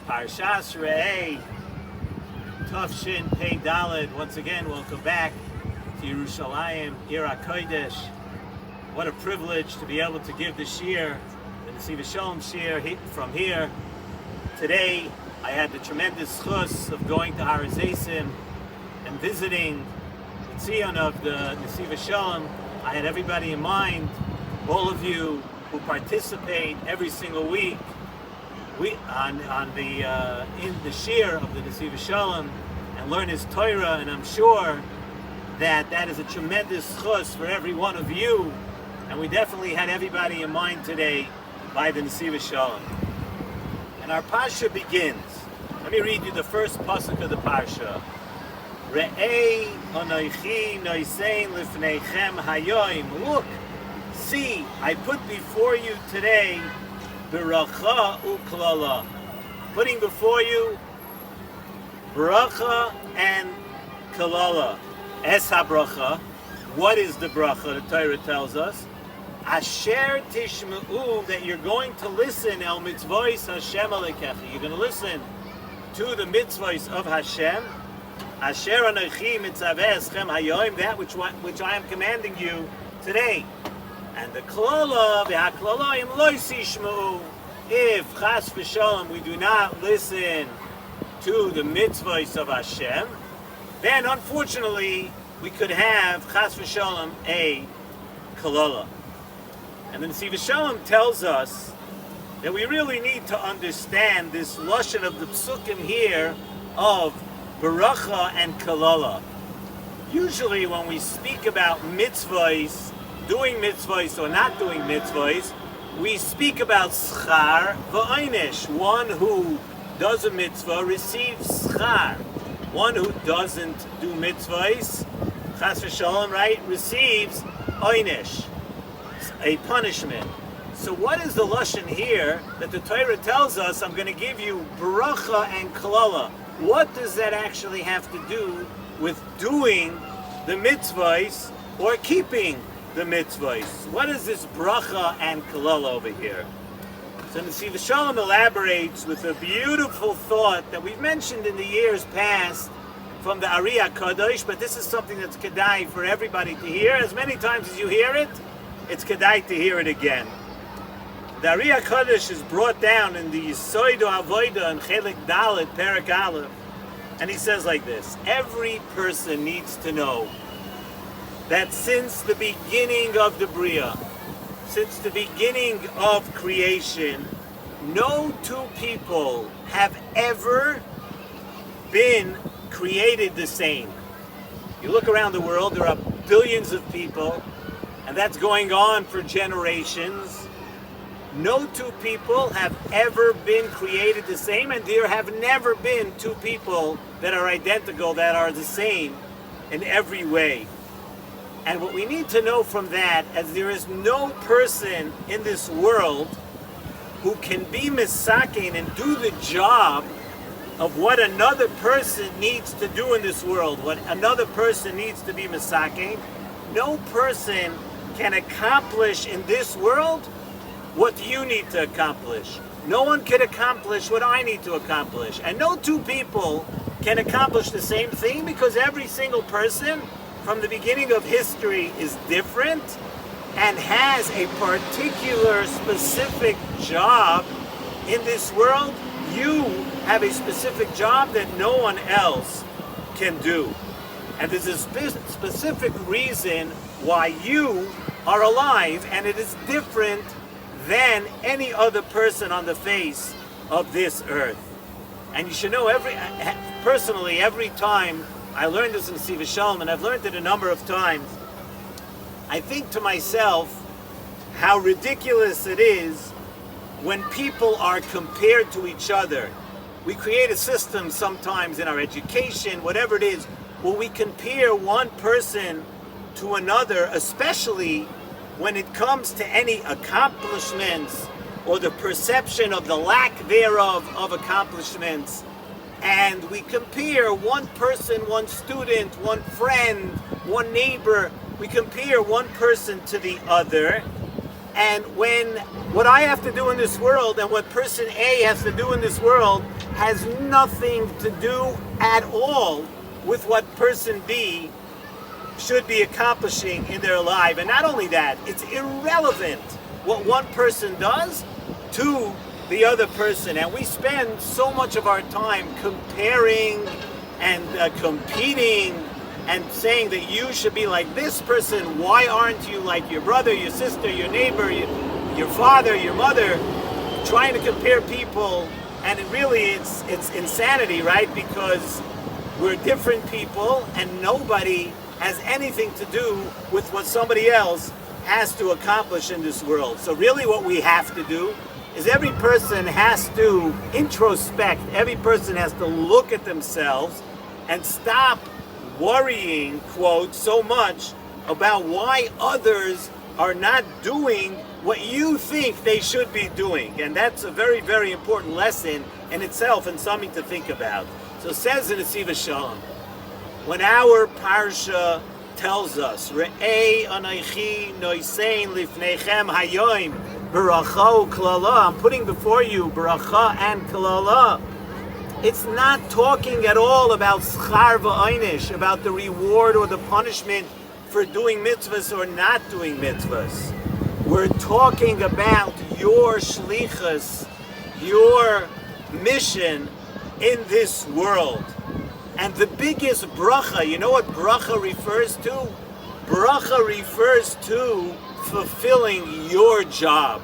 Parshas Re'eh, Tafshin Pei Daled. Once again, welcome back to Yerushalayim, Ir HaKodesh. What a privilege to be able to give the shiur, the Nesivos Shalom shiur from here. Today, I had the tremendous chus of going to Har HaZeisim and visiting the Tzion of the Nesivos Shalom. I had everybody in mind, all of you who participate every single week in the shiur of the Nesivos Shalom and learn his Torah, and I'm sure that is a tremendous chus for every one of you, and we definitely had everybody in mind today by the Nesivos Shalom. And our parsha begins. Let me read you the first pasuk of the parsha. Re'ei anochi noisein lifneichem hayoim. Look, see, I put before you today beracha uklala. Putting before you bracha and kalala. Es habracha. What is the bracha? The Torah tells us. Asher tishma'u, that you're going to listen el mitzvos Hashem alekecha. You're going to listen to the mitzvos of Hashem. Asher anochi mitzaveh eschem hayoim, that which I am commanding you today. And the klala, v'haklalaim lo yishma'u, if chas v'shalom we do not listen to the mitzvahs of Hashem, then unfortunately we could have chas v'shalom a klala. And the Nesivos Shalom tells us that we really need to understand this lashon of the psukim here of beracha and kalala. Usually when we speak about mitzvahs, doing mitzvahs or not doing mitzvahs, we speak about schar v'einish. One who does a mitzvah receives schar. One who doesn't do mitzvahs, chas v'shalom, right, receives einish, a punishment. So what is the lashon here that the Torah tells us, I'm going to give you bracha and kalala? What does that actually have to do with doing the mitzvahs or keeping the mitzvahs? What is this bracha and kalala over here? So Nesivos Shalom elaborates with a beautiful thought that we've mentioned in the years past from the Ari HaKadosh, but this is something that's kedai for everybody to hear. As many times as you hear it, it's kedai to hear it again. The Ari HaKadosh is brought down in the Yisoid Avoda and Chelik Dalet, Perek Aleph, and he says like this: every person needs to know that since the beginning of the Bria, since the beginning of creation, no two people have ever been created the same. You look around the world, there are billions of people, and that's going on for generations. No two people have ever been created the same, and there have never been two people that are identical, that are the same in every way. And what we need to know from that, as there is no person in this world who can be misakin and do the job of what another person needs to do in this world, what another person needs to be misakin, no person can accomplish in this world what you need to accomplish. No one can accomplish what I need to accomplish. And no two people can accomplish the same thing, because every single person from the beginning of history is different and has a particular specific job in this world. You have a specific job that no one else can do. And there's a specific reason why you are alive, and it is different than any other person on the face of this earth. And you should know, personally, every time I learned this in Nesivos Shalom, and I've learned it a number of times, I think to myself how ridiculous it is when people are compared to each other. We create a system sometimes in our education, whatever it is, where we compare one person to another, especially when it comes to any accomplishments or the perception of the lack thereof of accomplishments. And we compare one person, one student, one friend, one neighbor, we compare one person to the other, And when what I have to do in this world and what person A has to do in this world has nothing to do at all with what person B should be accomplishing in their life. And not only that, it's irrelevant what one person does to the other person. And we spend so much of our time comparing and competing and saying that you should be like this person. Why aren't you like your brother, your sister, your neighbor, your father, your mother? Trying to compare people, and it's insanity, right? Because we're different people and nobody has anything to do with what somebody else has to accomplish in this world. So really what we have to do is every person has to introspect, every person has to look at themselves and stop worrying, quote, so much about why others are not doing what you think they should be doing. And that's a very, very important lesson in itself and something to think about. So it says in Nesivos Shalom, when our parsha tells us, Re'ei anaychi noisein lifneichem hayoim beracha u'klala, I'm putting before you beracha and klala, it's not talking at all about schar v'einish, about the reward or the punishment for doing mitzvahs or not doing mitzvahs. We're talking about your shlichus, your mission in this world. And the biggest bracha, you know what bracha refers to? Bracha refers to fulfilling your job.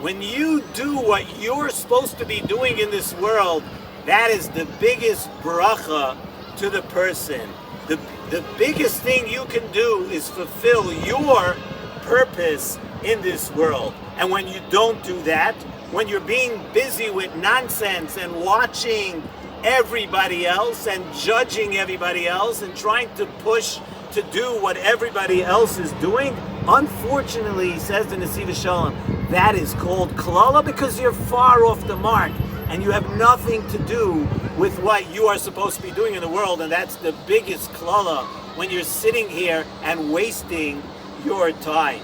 When you do what you're supposed to be doing in this world, that is the biggest bracha to the person. The biggest thing you can do is fulfill your purpose in this world. And when you don't do that, when you're being busy with nonsense and watching everybody else and judging everybody else and trying to push to do what everybody else is doing, unfortunately, he says in Nesivos Shalom, that is called klala, because you're far off the mark and you have nothing to do with what you are supposed to be doing in the world. And that's the biggest klala, when you're sitting here and wasting your time.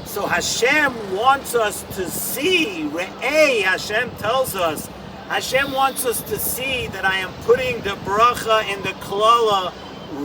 So Hashem wants us to see, Re'ei, Hashem tells us, Hashem wants us to see that I am putting the bracha and the klala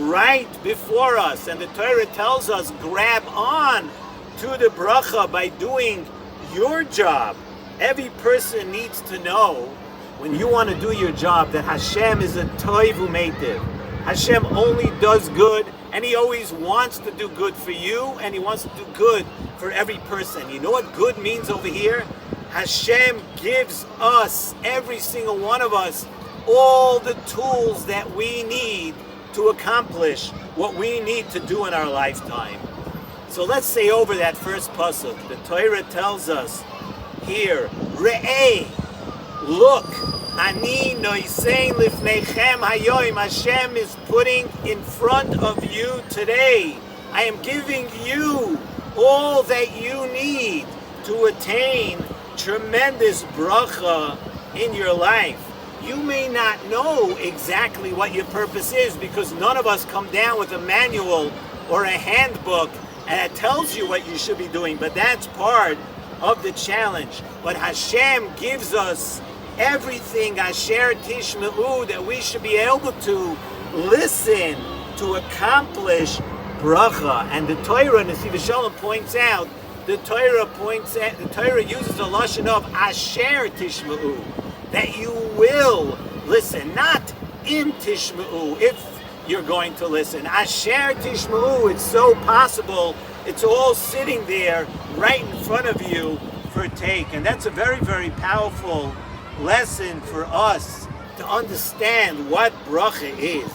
right before us. And the Torah tells us, grab on to the bracha by doing your job. Every person needs to know, when you want to do your job, that Hashem is a toiv u'meitiv. Hashem only does good, and He always wants to do good for you, and He wants to do good for every person. You know what good means over here? Hashem gives us, every single one of us, all the tools that we need to accomplish what we need to do in our lifetime. So let's say over that first pasuk. The Torah tells us here, Re'ei, look, Ani noisein lifneichem hayoim, Hashem is putting in front of you today. I am giving you all that you need to attain tremendous bracha in your life. You may not know exactly what your purpose is, because none of us come down with a manual or a handbook and it tells you what you should be doing, but that's part of the challenge. But Hashem gives us everything, Asher Tishma'u, that we should be able to listen to accomplish bracha. And the Torah, Nesivos Shalom points out, the Torah uses a lashon of Asher Tishma'u, that you will listen, not in Tishma'u, if you're going to listen. Asher Tishma'u, it's so possible, it's all sitting there right in front of you for take. And that's a very, very powerful lesson for us to understand what bracha is.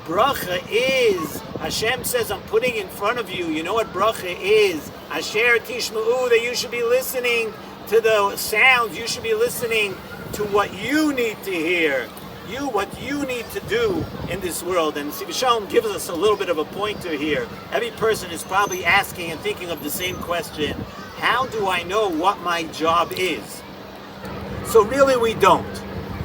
Bracha is, Hashem says, I'm putting in front of you. You know what bracha is? Asher Tishma'u, that you should be listening to the sounds, you should be listening to what you need to hear, what you need to do in this world. And Nesivos Shalom gives us a little bit of a pointer here. Every person is probably asking and thinking of the same question. How do I know what my job is? So really we don't.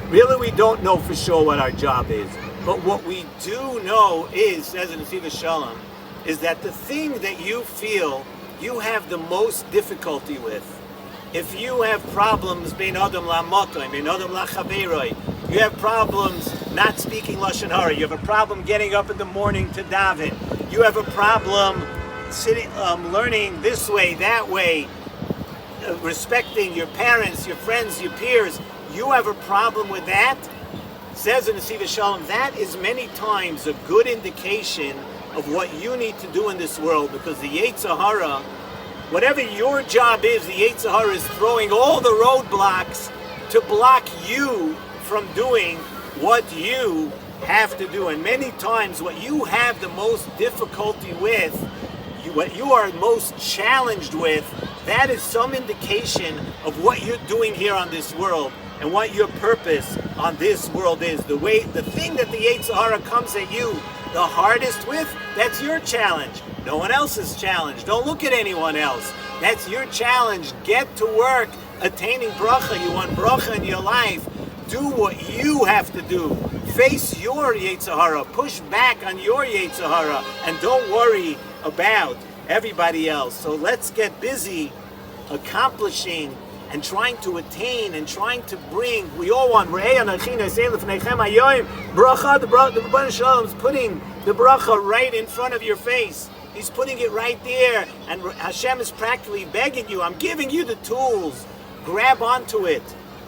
Really we don't know for sure what our job is. But what we do know is, says in Nesivos Shalom, is that the thing that you feel you have the most difficulty with, if you have problems bein adam la'makom, bein adam la'chaveroi, You have problems not speaking Lashon Hara. You have a problem getting up in the morning to daven. You have a problem sitting, learning this way, that way, respecting your parents, your friends, your peers. You have a problem with that, says in Nesivos Shalom, that is many times a good indication of what you need to do in this world, because the Yetzer Hara, whatever your job is, the Yetzer Hara is throwing all the roadblocks to block you from doing what you have to do. And many times what you have the most difficulty with, what you are most challenged with, that is some indication of what you're doing here on this world and what your purpose on this world is. The thing that the Yetzer Hara comes at you the hardest with, that's your challenge. No one else's challenge. Don't look at anyone else. That's your challenge. Get to work attaining bracha. You want bracha in your life. Do what you have to do. Face your Yetzer Hara. Push back on your Yetzer Hara. And don't worry about everybody else. So let's get busy accomplishing and trying to attain and trying to bring. We all want bracha. The Rebbeinu Shalom is putting the bracha right in front of your face. He's putting it right there, and Hashem is practically begging you, I'm giving you the tools. Grab onto it.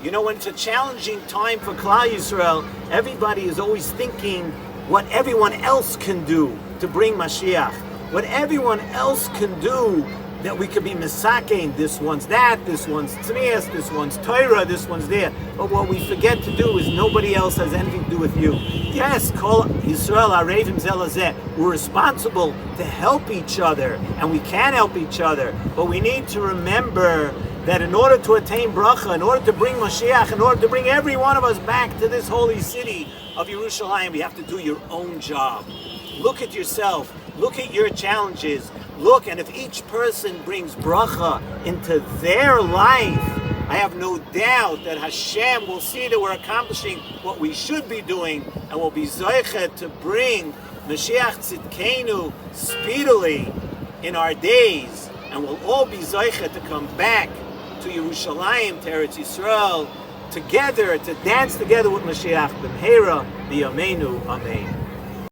You know, when it's a challenging time for Klal Yisrael, everybody is always thinking what everyone else can do to bring Mashiach. What everyone else can do, that we could be misaking. This one's that, this one's tznius, this one's Torah, this one's there. But what we forget to do is nobody else has anything to do with you. Yes, Kol Yisrael Arevim Zelazeh. We're responsible to help each other, and we can help each other. But we need to remember that in order to attain bracha, in order to bring Mashiach, in order to bring every one of us back to this holy city of Yerushalayim, we have to do your own job. Look at yourself. Look at your challenges. Look, and if each person brings bracha into their life, I have no doubt that Hashem will see that we're accomplishing what we should be doing, and will be zoichet to bring Mashiach Tzidkenu speedily in our days, and we'll all be zoichet to come back to Yerushalayim, to Eretz Yisrael, together, to dance together with Mashiach B'mheira, B'yameinu, Amen.